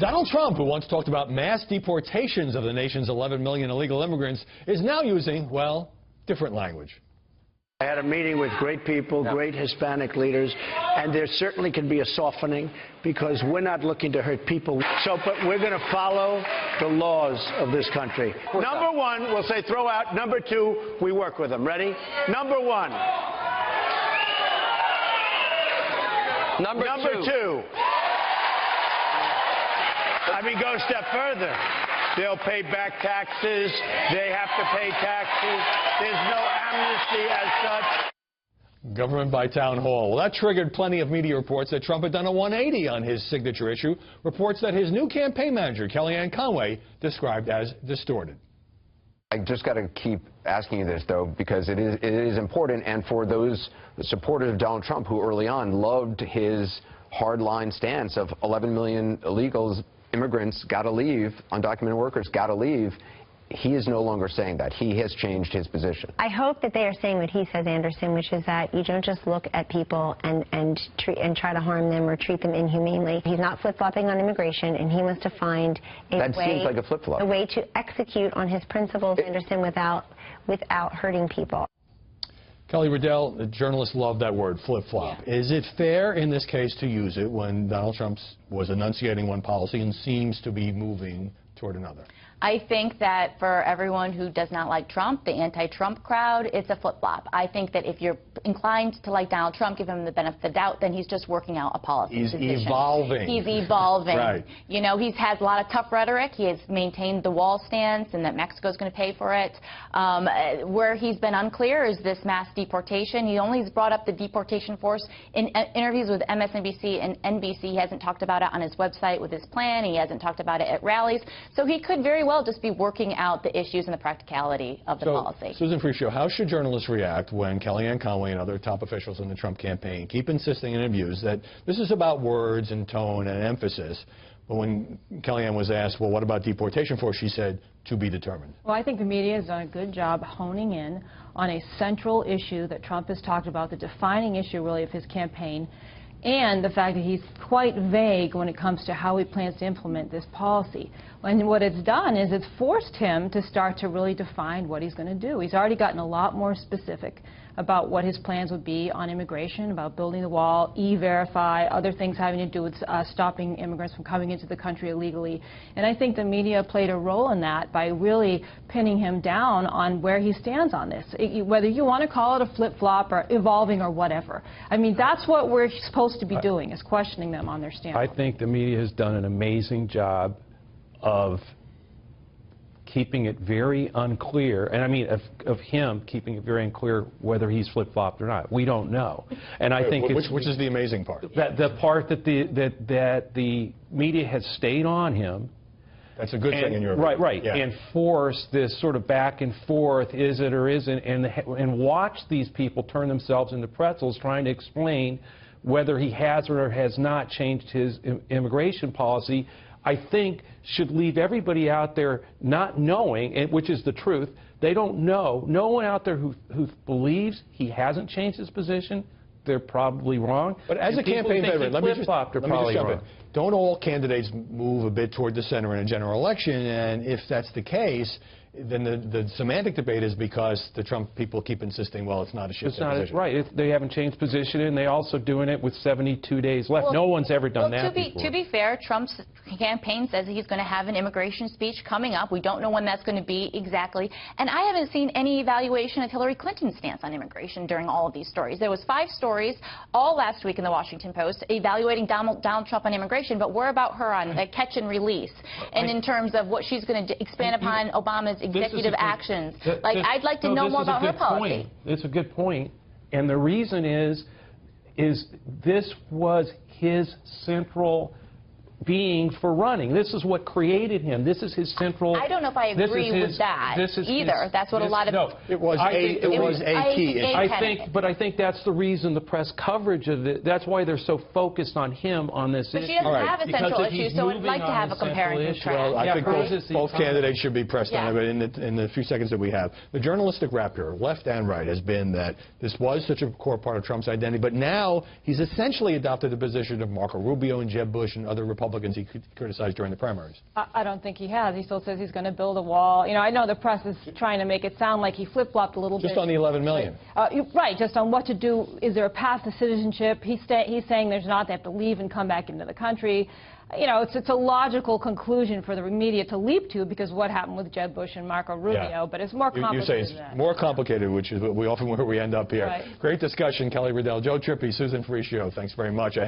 Donald Trump, who once talked about mass deportations of the nation's 11 million illegal immigrants, is now using, well, different language. I had a meeting with great people, great Hispanic leaders, and there certainly can be a softening because we're not looking to hurt people. But we're going to follow the laws of this country. Number one, we'll say throw out. Number two, we work with them. Ready? Number one. Number two. I mean, go a step further. They'll pay back taxes. They have to pay taxes. There's no amnesty as such. Government by town hall. Well, that triggered plenty of media reports that Trump had done a 180 on his signature issue. Reports that his new campaign manager, Kellyanne Conway, described as distorted. I just got to keep asking you this, though, because it is important. And for those supporters of Donald Trump who early on loved his hardline stance of 11 million illegals, immigrants got to leave, undocumented workers got to leave, he is no longer saying that. He has changed his position. I hope that they are saying what he says, Anderson, which is that you don't just look at people and try to harm them or treat them inhumanely. He's not flip-flopping on immigration, and he wants to find That seems like a flip-flop. a way to execute on his principles, Anderson, without hurting people. Kelly Riddell, the journalist, loved that word, flip-flop. Yeah. Is it fair in this case to use it when Donald Trump was enunciating one policy and seems to be moving toward another? I think that for everyone who does not like Trump, the anti-Trump crowd, it's a flip-flop. I think that if you're inclined to like Donald Trump, give him the benefit of the doubt, then he's just working out a policy position. He's evolving. He's evolving. Right. You know, he's had a lot of tough rhetoric. He has maintained the wall stance and that Mexico's going to pay for it. Where he's been unclear is this mass deportation. He only has brought up the deportation force in interviews with MSNBC and NBC. He hasn't talked about it on his website with his plan. He hasn't talked about it at rallies. So he could very well just be working out the issues and the practicality of the policy. Susan Friscio, how should journalists react when Kellyanne Conway and other top officials in the Trump campaign keep insisting in interviews that this is about words and tone and emphasis, but when Kellyanne was asked, well, what about deportation force, she said, to be determined? Well, I think the media has done a good job honing in on a central issue that Trump has talked about, the defining issue, really, of his campaign, and the fact that he's quite vague when it comes to how he plans to implement this policy. And what it's done is it's forced him to start to really define what he's going to do. He's already gotten a lot more specific about what his plans would be on immigration, about building the wall, E-Verify, other things having to do with stopping immigrants from coming into the country illegally. And I think the media played a role in that by really pinning him down on where he stands on this, whether you want to call it a flip-flop or evolving or whatever. I mean, that's what we're supposed to be doing, is questioning them on their stance. I think the media has done an amazing job of keeping it very unclear, and I mean of him keeping it very unclear whether he's flip-flopped or not. We don't know. And I think which is the amazing part? The part that the media has stayed on him. That's a good thing in your opinion. Right. Yeah. And force this sort of back and forth, is it or isn't, and watch these people turn themselves into pretzels trying to explain whether he has or has not changed his immigration policy, I think should leave everybody out there not knowing, which is the truth. They don't know. No one out there who believes he hasn't changed his position, they're probably wrong. But as a campaign veteran, let me just jump in. Don't all candidates move a bit toward the center in a general election? And if that's the case, then the semantic debate is because the Trump people keep insisting, well, it's not a shift in position. Right. They haven't changed position, and they're also doing it with 72 days left. No one's ever done that before. To be fair, Trump's campaign says he's going to have an immigration speech coming up. We don't know when that's going to be exactly. And I haven't seen any evaluation of Hillary Clinton's stance on immigration during all of these stories. There was 5 stories all last week in the Washington Post evaluating Donald Trump on immigration, but where about her on catch and release? And in terms of what she's going to expand upon Obama's executive actions. I'd like to know more about her policy. It's a good point. And the reason is this was his central being for running. This is what created him. This is his central. I don't know if I agree with that either. That's what a lot of. No, it was a key issue. But I think that's the reason the press coverage of it. That's why they're so focused on him on this issue. But she doesn't have a central issue, so I'd like to have a comparing contrast. Well, I think both candidates should be pressed on it. But in the few seconds that we have, the journalistic rap here, left and right, has been that this was such a core part of Trump's identity. But now he's essentially adopted the position of Marco Rubio and Jeb Bush and other Republicans Republicans he criticized during the primaries. I don't think he has. He still says he's going to build a wall. You know, I know the press is trying to make it sound like he flip-flopped a little bit. Just on the 11 million. Right, just on what to do. Is there a path to citizenship? He's saying there's not. They have to leave and come back into the country. You know, it's a logical conclusion for the media to leap to because what happened with Jeb Bush and Marco Rubio, Yeah. but it's more complicated You say it's than that. more complicated, which is where we end up here. Right. Great discussion, Kelly Riddell, Joe Trippi, Susan Friscio. Thanks very much.